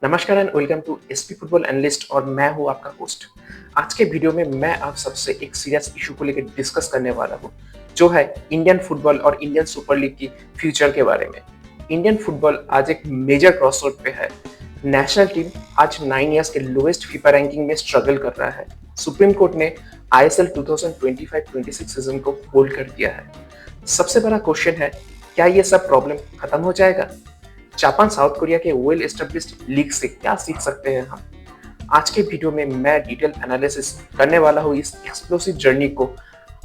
नमस्कार and welcome to SP football analyst और मैं हूं आपका होस्ट। आज के वीडियो में मैं आप सबसे एक सीरियस इशू को लेकर डिस्कस करने वाला हूं, जो है इंडियन फुटबॉल और इंडियन सुपर लीग की फ्यूचर के बारे में। इंडियन फुटबॉल आज एक मेजर क्रॉसरोड पे है। नेशनल टीम आज 9 इयर्स के लोएस्ट फीफा रैंकिंग में स्ट्रगल कर रहा है। सुप्रीम कोर्ट ने आईएसएल 2025-26 सीजन को होल्ड कर दिया है। सबसे बड़ा क्वेश्चन है, क्या ये सब प्रॉब्लम खत्म हो जाएगा? जापान साउथ कोरिया के वेल एस्टेब्लिश्ड लीग से क्या सीख सकते हैं हम? आज के वीडियो में मैं डिटेल एनालिसिस करने वाला हूँ इस एक्सप्लोसिव जर्नी को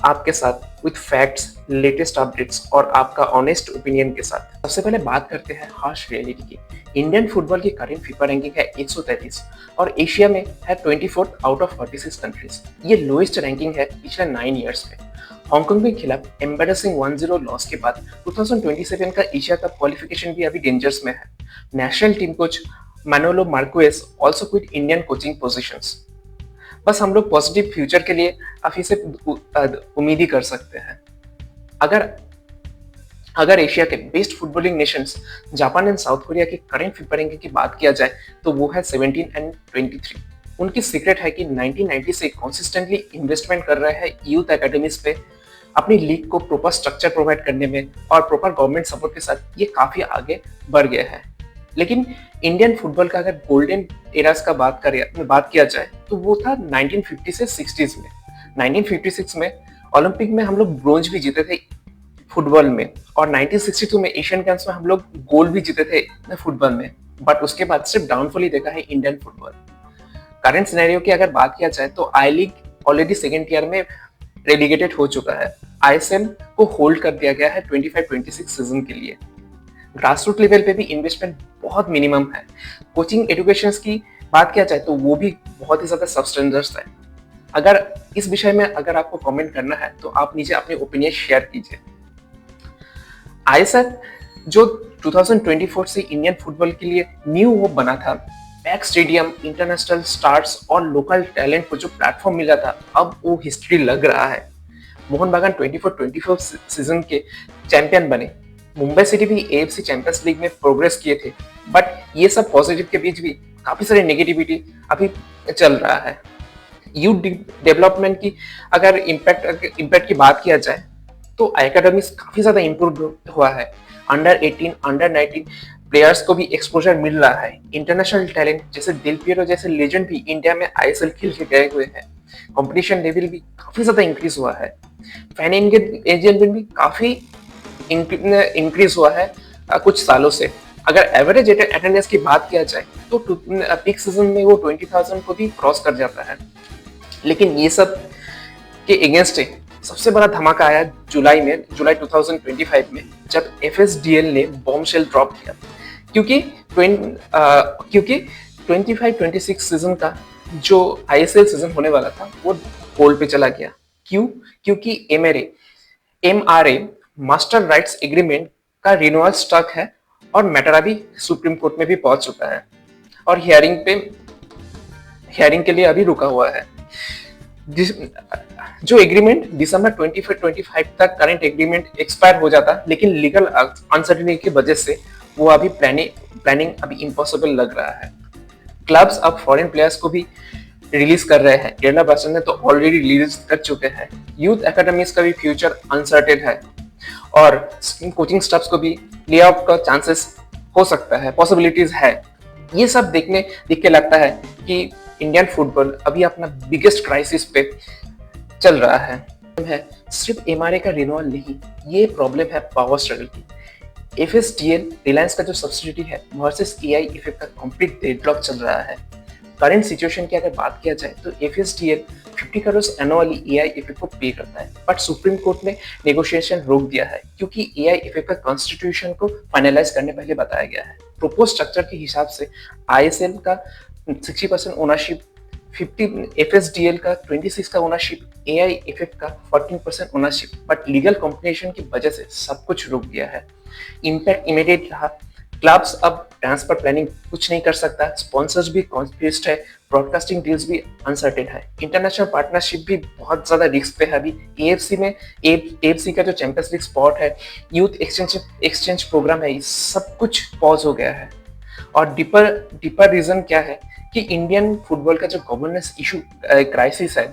आपके साथ विद फैक्ट्स, लेटेस्ट अपडेट्स और आपका ऑनेस्ट ओपिनियन के साथ। सबसे पहले बात करते हैं हार्श रियलिटी की। इंडियन फुटबॉल की करेंट फीफा रैंकिंग है 133 और एशिया में है 24 आउट ऑफ 46 कंट्रीज। ये लोएस्ट रैंकिंग है पिछले 9 इयर्स में। हांगकांग के खिलाफ एम्बैरेसिंग 1-0 लॉस के बाद 2027 का एशिया कप क्वालिफिकेशन भी अभी डेंजर्स में है। National team coach Manolo Marquez also quit Indian coaching positions. बस हम लोग पॉजिटिव फ्यूचर के लिए काफी से उम्मीद ही कर सकते हैं। अगर अगर एशिया के best footballing Nations Japan and south Korea के करेंट फीफा रैंकिंग की बात किया जाए तो वो है 17 एंड 23। उनकी सीक्रेट है कि 1990 से कंसिस्टेंटली इन्वेस्टमेंट कर रहे हैं यूथ एकेडमीज पे, अपनी लीग को प्रॉपर स्ट्रक्चर प्रोवाइड करने में और प्रॉपर गवर्नमेंट सपोर्ट के साथ ये काफी आगे बढ़ गया है। लेकिन इंडियन फुटबॉल का अगर गोल्डन एरास का बात किया जाए तो वो था 1950 से 60s में। 1956 में ओलंपिक में हम लोग ब्रोंज भी जीते थे फुटबॉल में, और 1962 में एशियन गेम्स में हम लोग गोल्ड भी जीते थे फुटबॉल में। बट उसके बाद सिर्फ डाउनफॉल ही देखा है इंडियन फुटबॉल। करंट सिनेरियो की अगर बात किया जाए तो आई लीग ऑलरेडी सेकेंड ईयर में रेलीगेटेड हो चुका है। आईएसएल को होल्ड कर दिया गया है 25-26 सीजन के लिए। ग्रासरूट लेवल पे भी इन्वेस्टमेंट बहुत मिनिमम है। कोचिंग एजुकेशन की बात किया जाए तो वो भी बहुत ही ज्यादा सबस्टैंडर्ड्स है। अगर इस विषय में अगर आपको कमेंट करना है तो आप नीचे अपने ओपिनियन शेयर कीजिए। आईएसएल जो 2024 से इंडियन फुटबॉल के लिए न्यू होप बना था, पैक स्टेडियम, इंटरनेशनल स्टार्स और लोकल टैलेंट को जो प्लेटफॉर्म मिला था, अब वो हिस्ट्री लग रहा है। मोहन बागान 24-25 सीजन के चैंपियन बने। मुंबई सिटी भी एएफसी चैंपियंस लीग में प्रोग्रेस किए थे। बट ये सब पॉजिटिव के बीच भी काफी सारी नेगेटिविटी अभी चल रहा है। यूथ डेवलपमेंट की अगर इम्पैक्ट की बात किया जाए तो एकेडमीज काफी ज्यादा इम्प्रूव हुआ है। अंडर 18, अंडर 19 प्लेयर्स को भी एक्सपोजर मिल रहा है। इंटरनेशनल टैलेंट जैसे दिल पियरो जैसे लेजेंड भी इंडिया में आईएसएल खेल के गए हुए हैं। कंपटीशन लेवल भी काफी ज्यादा इंक्रीज हुआ है। फैन एंगेजमेंट भी काफी इंक्रीज हुआ है कुछ सालों से। अगर एवरेज अटेंडेंस की बात किया जाए तो पीक सीजन में वो 20,000 को भी क्रॉस कर जाता है। लेकिन ये सब के अगेंस्ट सबसे बड़ा धमाका आया जुलाई 2025 में, जब एफएसडीएल ने बॉम्बशेल ड्रॉप किया। क्योंकि 25-26 सीजन का जो आईएसएल सीजन होने वाला था वो होल्ड पे चला गया। क्यों? क्योंकि एमआरए मास्टर राइट्स एग्रीमेंट का रिन्यूअल स्टॉक है और मैटर अभी सुप्रीम कोर्ट में भी पहुंच चुका है और हियरिंग के लिए अभी रुका हुआ है। जो एग्रीमेंट दिसंबर 2025 तक करंट एग्रीमेंट एक्सपायर हो जाता, लेकिन लीगल अनसर्टेनिटी की वजह से वो अभी प्लानिंग अभी इम्पॉसिबल लग रहा है। क्लब्स अब फॉरेन प्लेयर्स को भी रिलीज कर रहे हैं। केरला ब्लास्टर्स ने तो ऑलरेडी रिलीज कर चुके हैं। यूथ एकेडमीज का भी फ्यूचर अनसर्टेन है और कोचिंग स्टाफ्स को भी ले आउट का चांसेस हो सकता है, पॉसिबिलिटीज है। ये सब देख के लगता है कि इंडियन फुटबॉल अभी अपना बिगेस्ट क्राइसिस पे चल रहा है। सिर्फ एमआरए का रिन्यूअल नहीं, ये प्रॉब्लम है पावर स्ट्रगल की। एफएसडीएल रिलायंस का जो सब्सिडी है वर्सेस एआईएफएफ का कंप्लीट डेडलॉक चल रहा है। करंट सिचुएशन की अगर बात किया जाए तो एफएसडीएल 50 करोड़ एनुअली एआईएफएफ को पे करता है, बट सुप्रीम कोर्ट ने नेगोशिएशन रोक दिया है क्योंकि एआईएफएफ का कॉन्स्टिट्यूशन को फाइनलाइज करने पहले बताया गया है। प्रोपोज स्ट्रक्चर के हिसाब से आईएसएल का 60% ओनरशिप, 50 एफएसडीएल का 26 का ओनरशिप, एआईएफएफ का 14% ओनरशिप, बट लीगल कॉम्बिनेशन की वजह से सब कुछ रुक गया है। इम्पैक्ट इमीडिएट रहा। क्लब्स अब ट्रांसफर प्लानिंग कुछ नहीं कर सकता, स्पॉन्सर्स भी कॉन्फ्यूज्ड है, ब्रॉडकास्टिंग डील्स भी अनसर्टेन है, इंटरनेशनल पार्टनरशिप भी बहुत ज्यादा रिस्क पे है। अभी एएफसी का जो चैंपियंस लीग स्पॉट है, यूथ एक्सचेंज प्रोग्राम है, सब कुछ पॉज हो गया है। और डीपर डीपर रीजन क्या है कि इंडियन फुटबॉल का जो गवर्नेंस इशू क्राइसिस है,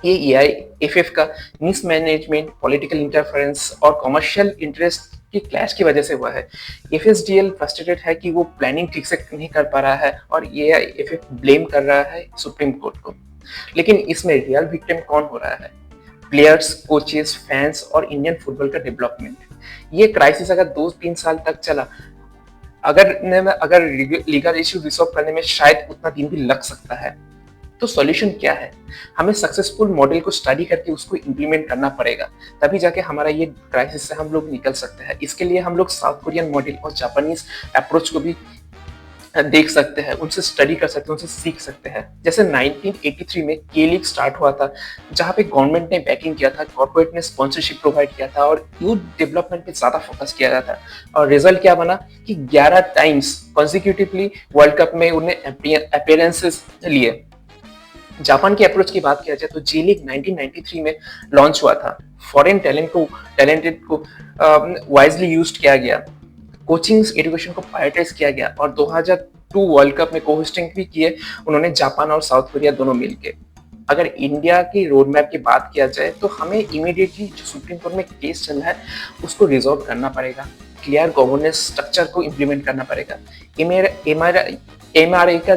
ये एआईएफएफ का मिसमैनेजमेंट, पॉलिटिकल इंटरफेरेंस और कमर्शियल इंटरेस्ट की क्लैश की वजह से हुआ है। एफएसडीएल फ्रस्ट्रेटेड है कि वो प्लानिंग ठीक से नहीं कर पा रहा है और एआईएफएफ ब्लेम कर रहा है सुप्रीम कोर्ट को। लेकिन इसमें रियल विक्टिम कौन हो रहा है? प्लेयर्स, कोचेस, फैंस और इंडियन फुटबॉल का डेवलपमेंट। ये क्राइसिस अगर 2-3 साल तक चला, अगर लीगल इश्यू रिसॉल्व करने में शायद उतना दिन भी लग सकता है। तो सॉल्यूशन क्या है? हमें सक्सेसफुल मॉडल को स्टडी करके उसको इम्प्लीमेंट करना पड़ेगा, तभी जाके हमारा ये क्राइसिस से हम लोग निकल सकते हैं। इसके लिए हम लोग साउथ कोरियन मॉडल और जापानीज अप्रोच को भी देख सकते हैं, उनसे स्टडी कर सकते हैं, उनसे सीख सकते हैं। जैसे 1983 में के लीग स्टार्ट हुआ था, जहाँ पे गवर्नमेंट ने बैकिंग किया था, कॉर्पोरेट ने स्पॉन्सरशिप प्रोवाइड किया था और यूथ डेवलपमेंट पे ज्यादा फोकस किया गया था। और रिजल्ट क्या बना कि 11 टाइम्स कॉन्सिक्यूटिवली वर्ल्ड कप में उन्हें अपीयरेंसेस लिए। जापान की अप्रोच की बात किया जाए तो जी लीग 1993 में लॉन्च हुआ था। फॉरेन टैलेंटेड को वाइजली यूज्ड किया गया, कोचिंग एजुकेशन को प्रायोरिटाइज किया गया और 2002 वर्ल्ड कप में को-होस्टिंग भी किए उन्होंने, जापान और साउथ कोरिया दोनों मिलके। अगर इंडिया की रोड मैप की बात किया जाए तो हमें इमीडिएटली जो सुप्रीम कोर्ट में केस चल रहा है उसको रिजॉल्व करना पड़ेगा, क्लियर गवर्नेंस स्ट्रक्चर को इम्प्लीमेंट करना पड़ेगा, एमआरए का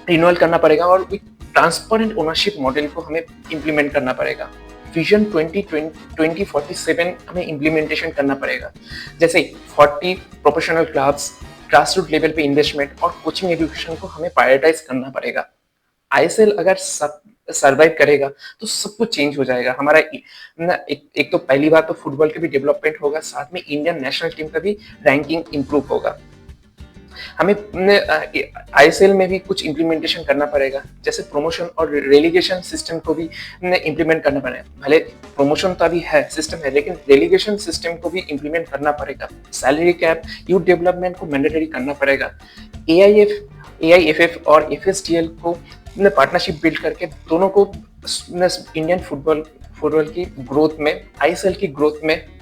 रिन्यूअल करना पड़ेगा और ट्रांसपेरेंट ओनरशिप मॉडल को हमें इम्प्लीमेंट करना पड़ेगा। विजन 2047 हमें इम्प्लीमेंटेशन करना पड़ेगा, जैसे 40 प्रोफेशनल क्लब्स, ग्रासरूट लेवल पे इन्वेस्टमेंट और कोचिंग एजुकेशन को हमें प्रायोरिटाइज करना पड़ेगा। आईएसएल अगर सर्वाइव करेगा तो सब कुछ चेंज हो जाएगा। हमारा एक तो पहली बात तो फुटबॉल के भी डेवलपमेंट होगा, साथ में इंडियन नेशनल टीम का भी रैंकिंग इंप्रूव होगा। हमें आईएसएल में भी कुछ इम्प्लीमेंटेशन करना पड़ेगा, जैसे प्रमोशन और रेलीगेशन सिस्टम को भी इम्प्लीमेंट करना पड़ेगा। भले प्रमोशन तो अभी है, सिस्टम है, लेकिन रेलीगेशन सिस्टम को भी इम्प्लीमेंट करना पड़ेगा। सैलरी कैप, यूथ डेवलपमेंट को मैंडेटरी करना पड़ेगा। एआईएफएफ और एफएसडीएल को पार्टनरशिप बिल्ड करके दोनों को इंडियन फुटबॉल की ग्रोथ में, आईएसएल की ग्रोथ में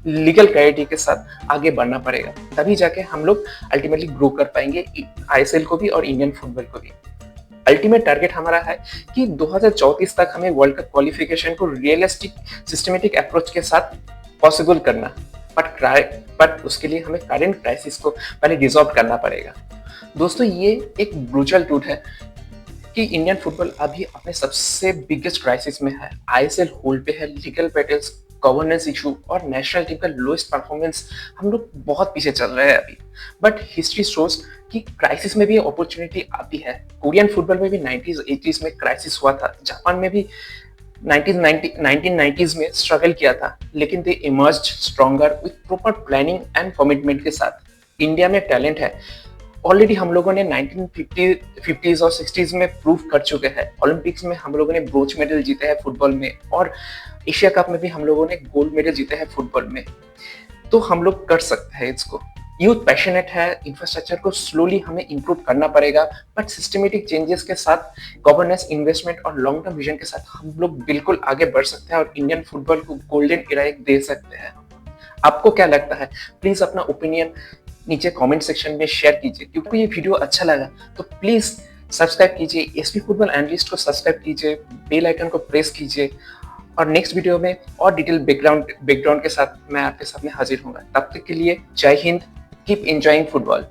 लीगल क्लैरिटी के साथ आगे बढ़ना पड़ेगा, तभी जाके हम लोग अल्टीमेटली ग्रो कर पाएंगे आईएसएल को भी और इंडियन फुटबॉल को भी। अल्टीमेट टारगेट हमारा है कि 2034 तक हमें वर्ल्ड कप क्वालिफिकेशन को रियलिस्टिक सिस्टमेटिक अप्रोच के साथ पॉसिबल करना, बट उसके लिए हमें करंट क्राइसिस को पहले रिजॉल्व करना पड़ेगा। दोस्तों, ये एक ब्रूटल ट्रूथ है कि इंडियन फुटबॉल अभी अपने सबसे बिगेस्ट क्राइसिस में है। आईएसएल होल्ड पे है, लीगल बैटल्स, गवर्नेंस इशू और नेशनल टीम का लोएस्ट परफॉर्मेंस, हम लोग बहुत पीछे चल रहे हैं अभी। बट हिस्ट्री शोज कि क्राइसिस में भी अपॉर्चुनिटी आती है। कोरियन फुटबॉल में भी 90s 80s में क्राइसिस हुआ था, जापान में भी 1990s में स्ट्रगल किया था, लेकिन they emerged stronger with proper planning and commitment के साथ। इंडिया में टैलेंट है, ऑलरेडी हम लोगों ने 1950s और 60s में प्रूव कर चुके हैं। ओलंपिक्स में हम लोगों ने ब्रोंज मेडल जीते हैं फुटबॉल में, और एशिया कप में भी हम लोगों ने गोल्ड मेडल जीते हैं फुटबॉल में। तो हम लोग कर सकते हैं इसको। यूथ पैशनेट है, इंफ्रास्ट्रक्चर को स्लोली हमें इंप्रूव करना पड़ेगा, बट सिस्टमेटिक चेंजेस के साथ, गवर्नेंस, इन्वेस्टमेंट और लॉन्ग टर्म विजन के साथ हम लोग बिल्कुल आगे बढ़ सकते हैं और इंडियन फुटबॉल को गोल्डन इरा एक दे सकते हैं। आपको क्या लगता है? प्लीज अपना ओपिनियन नीचे कमेंट सेक्शन में शेयर कीजिए। क्योंकि ये वीडियो अच्छा लगा तो प्लीज सब्सक्राइब कीजिए, एसपी फुटबॉल एनालिस्ट को सब्सक्राइब कीजिए, बेल आइकन को प्रेस कीजिए, और नेक्स्ट वीडियो में और डिटेल बैकग्राउंड के साथ मैं आपके सामने हाजिर होऊंगा। तब तक के लिए जय हिंद, कीप एंजॉयिंग फुटबॉल।